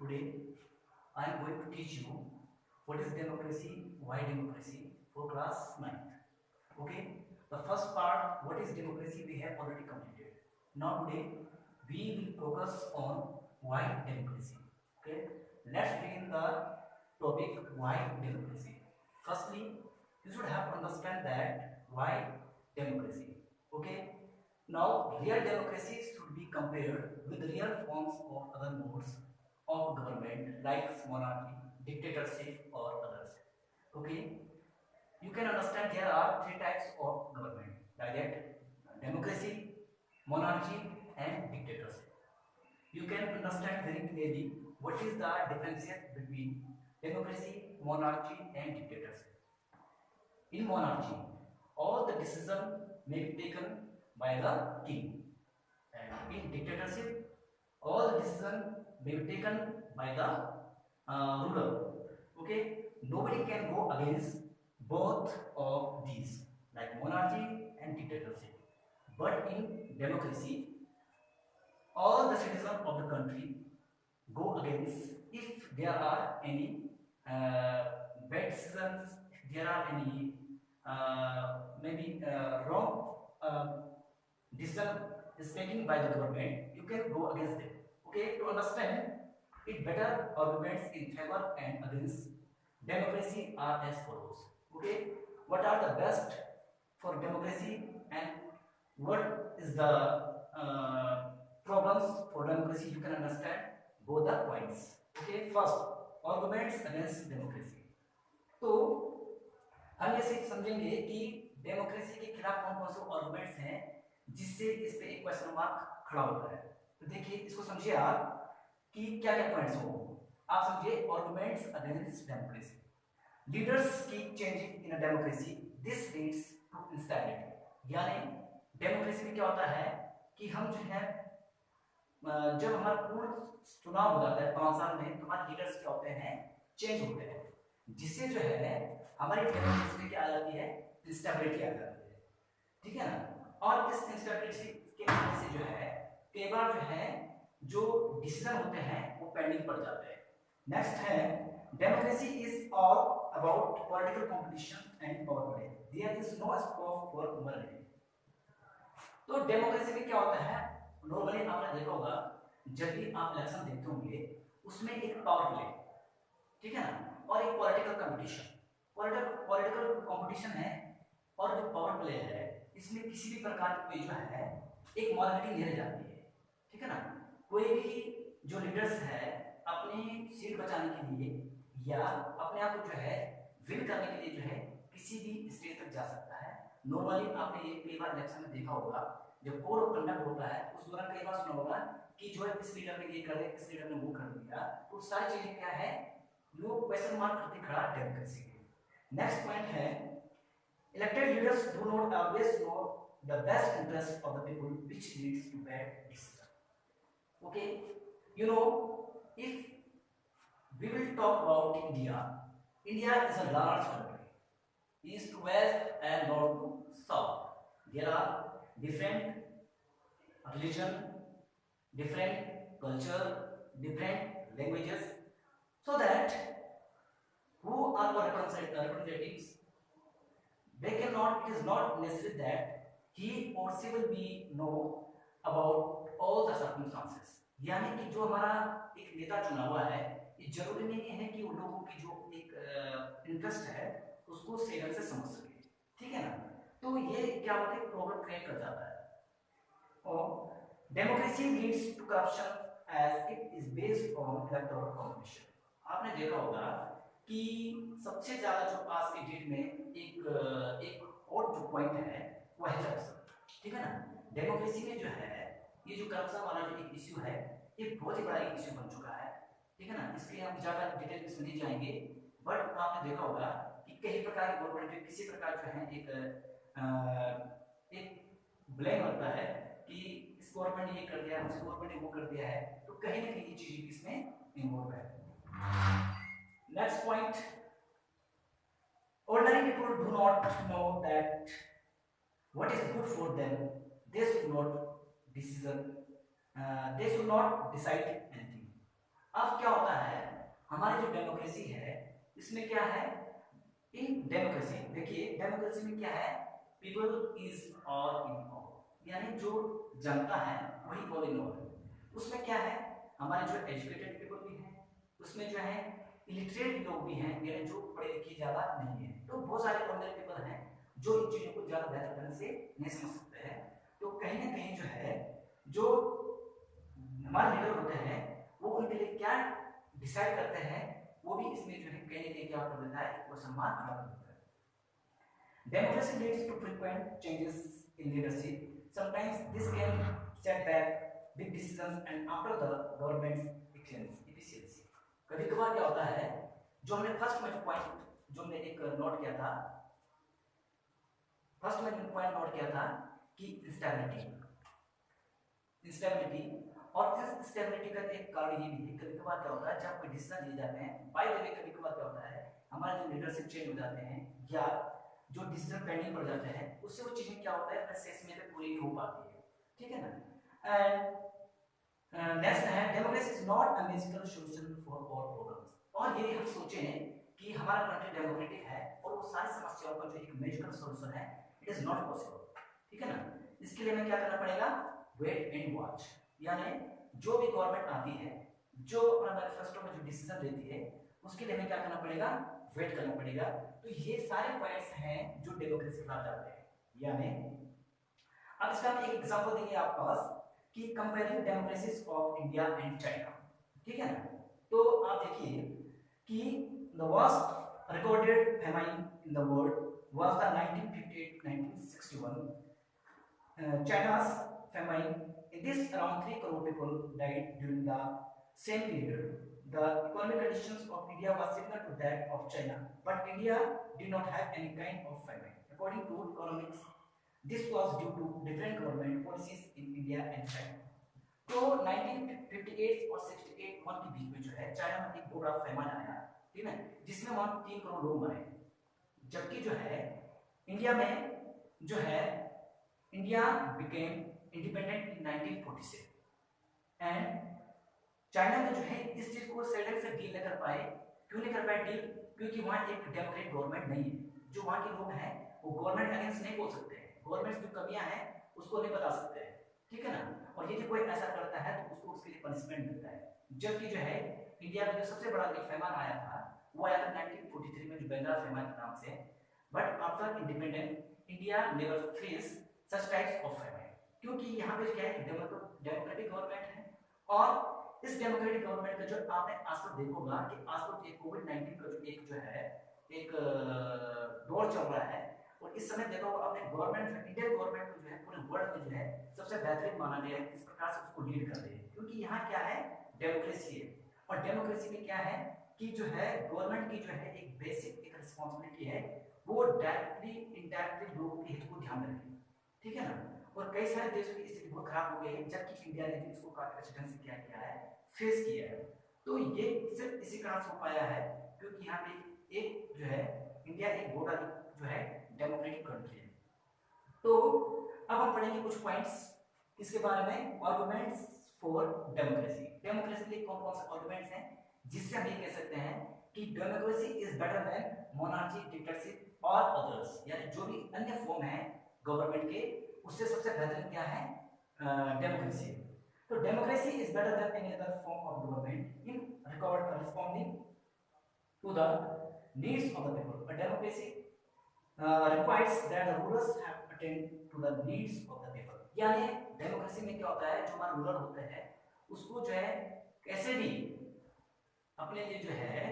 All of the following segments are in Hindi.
Today I am going to teach you what is democracy, why democracy for class 9th. Okay, the first part, what is democracy, we have already completed. Now today we will focus on why democracy. Okay, let's begin the topic why democracy. Firstly, you should have to understand that why democracy. Okay, now real democracy should be compared with real forms of other modes of government like monarchy, dictatorship or others. Okay, you can understand there are three types of government like that: democracy, monarchy and dictatorship. You can understand very clearly what is the difference between democracy, monarchy and dictatorship. In monarchy, all the decision may be taken by the king, and in dictatorship, all the decision may be taken by the ruler. Okay, nobody can go against both of these, like monarchy and dictatorship. But in democracy, all the citizens of the country go against if there are any bad decisions, if there are any maybe wrong decision is taken by the government, you can go against them. Okay, to understand it better, arguments in favor and against democracy are as follows. Okay, what are the best for democracy and what is the problems for democracy? You can understand both the points. Okay, first, arguments against democracy. तो हम ये चीज समझेंगे कि डेमोक्रेसी के खिलाफ कौन कौन से आर्गुमेंट्स हैं जिससे इस पे एक क्वेश्चन मार्क खड़ा होता है। तो देखिए, इसको समझिए आप कि क्या क्या पॉइंट्स हो। आप समझिए arguments against democracy. Leaders keep changing in a democracy, this leads to instability. यानी डेमोक्रेसी में क्या होता है कि हम जो है जब हमारा पूर्ण चुनाव हो जाता है 5 साल में, तो हमारे लीडर्स क्या होते हैं, चेंज होते हैं, जिससे जो है हमारी डेमोक्रेसी में क्या आ जाती है, इंस्टेबिलिटी आ जाती है। ठीक है ना। और इस इंस्टेबिलिटी के आने से जो है कई बार जो है जो डिसीजन होते हैं वो पेंडिंग पड़ जाते हैं। नेक्स्ट है, democracy is all about political competition and power play, there is no scope for morality. तो डेमोक्रेसी में क्या होता है, नॉर्मली आपने देखा होगा जब भी आप इलेक्शन देखते होंगे उसमें एक पावर प्ले, ठीक है ना, और एक पॉलिटिकल कंपटीशन। पॉलिटिकल कंपटीशन है और जो पावर प्ले है इसमें किसी भी प्रकार की जो है एक मॉरलिटी नहीं रह जाती है। ठीक है ना। कोई भी जो लीडर्स है अपनी सीट बचाने के लिए या अपने आप को जो है विन करने के लिए जो है किसी भी स्टेज तक जा सकता है। नॉर्मली आपने ये कई बार इलेक्शन में देखा होगा, जब कोड ऑफ कंडक्ट होता है उस दौरान कई बार सुना होगा कि जो है इस लीडर ने ये कर दिया, इस लीडर ने वो कर दिया। तो सारी चीजें क्या है, वो क्वेश्चन मार्क करके खड़ा डेमोक्रेसी के। नेक्स्ट पॉइंट है, elected leaders do not always know the best interest of the people which leads to bad decision. Okay, you know, if we will talk about India, India is a large country, east to west and north to south. There are different religion, different culture, different languages, so that who are our representatives, they cannot, it is not necessary that he or she will be know about all the circumstances। यानी कि जो हमारा एक नेता चुना हुआ है, ये जरूरी नहीं है कि उन लोगों की जो एक इंटरेस्ट है उसको सही ढंग से समझ सके। ठीक है ना। तो ये क्या होता है, प्रॉब्लम क्रिएट कर जाता है। और democracy leads to corruption as it is based on electoral competition. आपने देखा होगा कि सबसे ज्यादा जो आज के डेट में एक और जो पॉइंट है वो है करप्शन। ठीक है ना। डेमोक्रेसी में जो है ये जो करप्शन वाला जो एक इश्यू है ये बहुत ही बड़ा एक इश्यू बन चुका है। ठीक है ना। इसके हम ज्यादा डिटेल में नहीं जाएंगे, बट आपने देखा होगा कि कई प्रकार की गवर्नमेंट किसी प्रकार जो है एक ब्लेम करता है कि इस गवर्नमेंट ने ये कर दिया है, उस गवर्नमेंट ने वो कर दिया है, तो कहीं ना कहीं ये चीज इसमें इन्वॉल्व है। Next point, ordinary people do not know that what is good for them, they should not decide anything। अब क्या होता है, हमारी जो डेमोक्रेसी है इसमें क्या है, इन डेमोक्रेसी देखिए डेमोक्रेसी में क्या है, people is all in all, यानी जो जनता है वही ऑल इन ऑल है। उसमें क्या है, हमारे जो एजुकेटेड पीपल भी हैं, उसमें जो है इलिटरेट लोग भी हैं, यानी जो पढ़े लिखे ज्यादा नहीं है, तो बहुत सारे ऑर्डिनरी पीपल हैं जो इन चीजों को ज्यादा बेहतर ढंग से नहीं समझ सकते हैं। तो कहीं ना कहीं जो है, जो हमारे लीडर होते हैं वो उनके लिए क्या डिसाइड करते हैं, वो भी इसमें जो है कहीं ना कहीं क्या कर देता है, वो सम्मान खड़ा कर देता है। Democracy leads to frequent changes in leadership, sometimes this can set back big decisions and after the government's efficiency. कभी कभार क्या होता है, जो हमने फर्स्ट में पॉइंट जो हमने एक नोट किया था, फर्स्ट में पॉइंट नोट किया था कि इंस्टेबिलिटी, और इस स्टेबिलिटी का एक कारण ये भी है, कभी कभार क्या होता है जब कोई डिसीजन लिए जाते हैं, बाय द वे कभी कभार क्या होता है, हमारे जो लीडरशिप चेंज हो जाते हैं या जो डिसीजन पेंडिंग पड़ जाते हैं, उससे वो चीजें क्या होता है प्रोसेस में पूरी नहीं हो पाती है, ठीक है ना। एंड नेक्स्ट है, democracy is not a magical solution for all problems, और ये हम सोचे हैं कि हमारा कंट्री डेमोक्रेटिक है और वो सारी समस्याओं का जो एक मैजिकल सॉल्यूशन है, इट इज नॉट पॉसिबल, ठीक है ना। इसके लिए हमें क्या करना पड़ेगा, वेट एंड वॉच, यानी जो भी गवर्नमेंट आती है, जो अपना मैनिफेस्टो में जो डिसीजन लेती है, उसके लिए हमें क्या करना पड़ेगा, वेट करना पड़ेगा। तो ये सारे पॉइंट्स हैं जो डेमोक्रेसी के जाते हैं, यानी अब इसका हम एक एग्जांपल देंगे आपके पास कि comparing democracies of India and China, ठीक है ना। तो आप देखिए कि the worst recorded famine in the world was the 1958-1961 China's famine. In this, around 3 crore people died during the same period. The economic conditions of India was similar to that of China, but India did not have any kind of famine. According to economics, this was due to different government policies in India and China. तो 1958 और 68 वन के बीच में जो है चाइना में एक बहुत बड़ा फैमान आया, ठीक है, जिसमें वहां 3 करोड़ लोग मरे। जबकि जो है इंडिया में जो है India became independent in 1947 and China में जो है इस चीज को सडन से डील नहीं कर पाए। क्यों नहीं कर पाए डील, क्योंकि वहां एक डेमोक्रेटिक गवर्नमेंट नहीं है, जो वहां के लोग हैं वो गवर्नमेंट अगेंस्ट नहीं बोल सकते हैं, गवर्नमेंट जो कमियां हैं उसको नहीं बता सकते हैं, ठीक है ना। और यदि कोई ऐसा करता है तो उसको उसके लिए पनिशमेंट मिलता है। जबकि जो है इंडिया में जो सबसे बड़ा फैमान आया था वो आया था 1943 में, जो बंगाल फैमान के नाम से। But after independence India never face such types of famine, क्योंकि यहाँ पे क्या है डेमोक्रेटिक गवर्नमेंट है, और इस डेमोक्रेटिक गवर्नमेंट का जो आपने आज तक देखोगा कि आज तक एक कोविड-19 का जो एक जो है एक दौर चल रहा है, और इस समय देखो आपने गवर्नमेंट जो इंडियन गवर्नमेंट को जो है पूरे वर्ल्ड में जो है सबसे बेहतरीन माना गया है, इस प्रकार से उसको लीड कर रही है, क्योंकि यहाँ क्या है डेमोक्रेसी है। और डेमोक्रेसी में क्या है कि जो है गवर्नमेंट की जो है एक बेसिक एक रिस्पॉन्सिबिलिटी है, वो डायरेक्टली इनडायरेक्टली लोगों के हित को ध्यान में रखेगी, ठीक है ना। और कई सारे देशों की स्थिति बहुत खराब हो गई है, जबकि इंडिया ने इसको काफी अच्छे ढंग से क्या किया है, फेस किया है। तो ये सिर्फ इसी कारण से हो पाया है क्योंकि यहाँ पे एक जो है इंडिया एक बड़ा जो है डेमोक्रेटिक कंट्री है। तो अब हम पढ़ेंगे कुछ पॉइंट्स इसके बारे में, आर्गुमेंट्स फॉर डेमोक्रेसी। डेमोक्रेसी के लिए कौन कौन से आर्गुमेंट्स हैं जिससे हम ये कह सकते हैं कि democracy is better then monarchy, dictatorship और अदर्स, यानी जो भी अन्य फॉर्म है गवर्नमेंट के उससे सबसे बेहतरीन क्या है, डेमोक्रेसी। तो democracy is better than any other form of government in responding to the needs of the people. A democracy requires that the rulers have attend to the needs of the people। यानी डेमोक्रेसी में क्या होता है, जो हमारे रूलर होते हैं उसको जो है कैसे भी अपने लिए जो है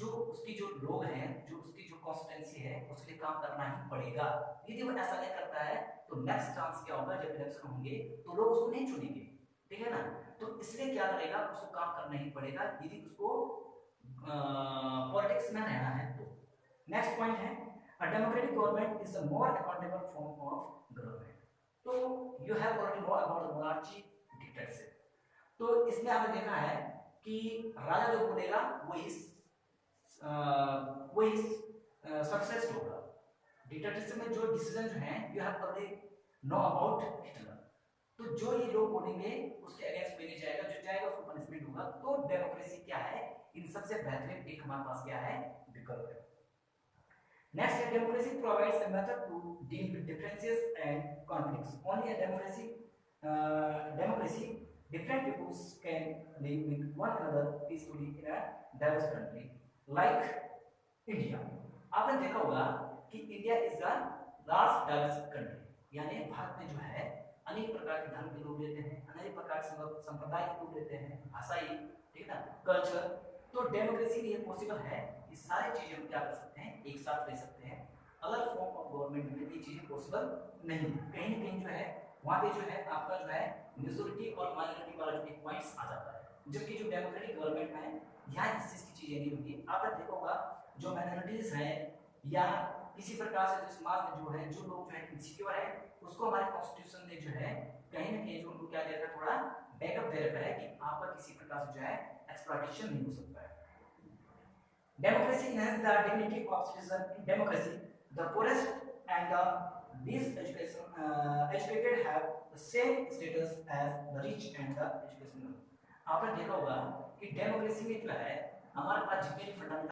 जो उसकी जो लोग हैं, जो उसकी जो कॉन्स्टिट्यूएंसी है उसके लिए काम करना ही पड़ेगा। यदि वो ऐसा नहीं करता है तो नेक्स्ट चांस क्या होगा, जब इलेक्शन होंगे तो लोग उसको नहीं चुनेंगे, ठीक है ना। तो इसलिए क्या करेगा, उसको काम करना ही पड़ेगा यदि उसको पॉलिटिक्स में रहना है तो। नेक्स्ट पॉइंट है, a democratic government is the more accountable form of government. तो you have already know about monarchy, dictatorship. तो इसमें आपने देखा है कि राजा जो बोलेगा वही सक्सेस होगा। डिक्टेटरशिप में जो डिसीजन जो है you have already know about Hitler. तो जो ये लोग बोलेंगे उसके अगेंस्ट कोई नहीं जाएगा, जो जाएगा उसको पनिशमेंट होगा। तो डेमोक्रेसी क्या है, इन सबसे बेहतरीन एक हमारे पास क्या है, विकल्प है। Next, a democracy provides a method to deal with differences and conflicts. Only a democracy, different peoples can live with one another peacefully in a diverse country like India. आपने देखा होगा कि India is the large diverse country, यानी भारत में जो है अनेक प्रकार के धर्म के लोग रहते हैं, अनेक प्रकार के संप्रदाय के लोग रहते हैं, भाषाई, ठीक है ना, कल्चर। तो डेमोक्रेसी में ये पॉसिबल है, ये सारी चीजें हम क्या कर सकते हैं, एक साथ रह सकते हैं। अलग फॉर्म ऑफ गवर्नमेंट में ये चीजें पॉसिबल नहीं, कहीं ना कहीं जो है वहाँ पे जो है आपका जो है मेजोरिटी और माइनॉरिटी वाला जो एक पॉइंट्स आ जाता है, जबकि जो डेमोक्रेटिक गवर्नमेंट में यहाँ इस चीज की चीजें नहीं होगी। आपने देखा होगा जो माइनॉरिटीज हैं या किसी प्रकार से जो समाज में जो है जो लोग जो है इनसिक्योर है, उसको हमारे कॉन्स्टिट्यूशन ने जो है कहीं ना कहीं जो उनको क्या दे रखा है, थोड़ा बैकअप दे रखा है कि आपका किसी प्रकार से जो है एक्सप्लॉइटेशन नहीं हो सकता है। Democracy enhances the dignity of citizen. In democracy, the poorest and the least educated have the same status as the rich and the educational. आपने देखा होगा कि डेमोक्रेसी में जो है हमारे पास जितने भी फंडामेंटल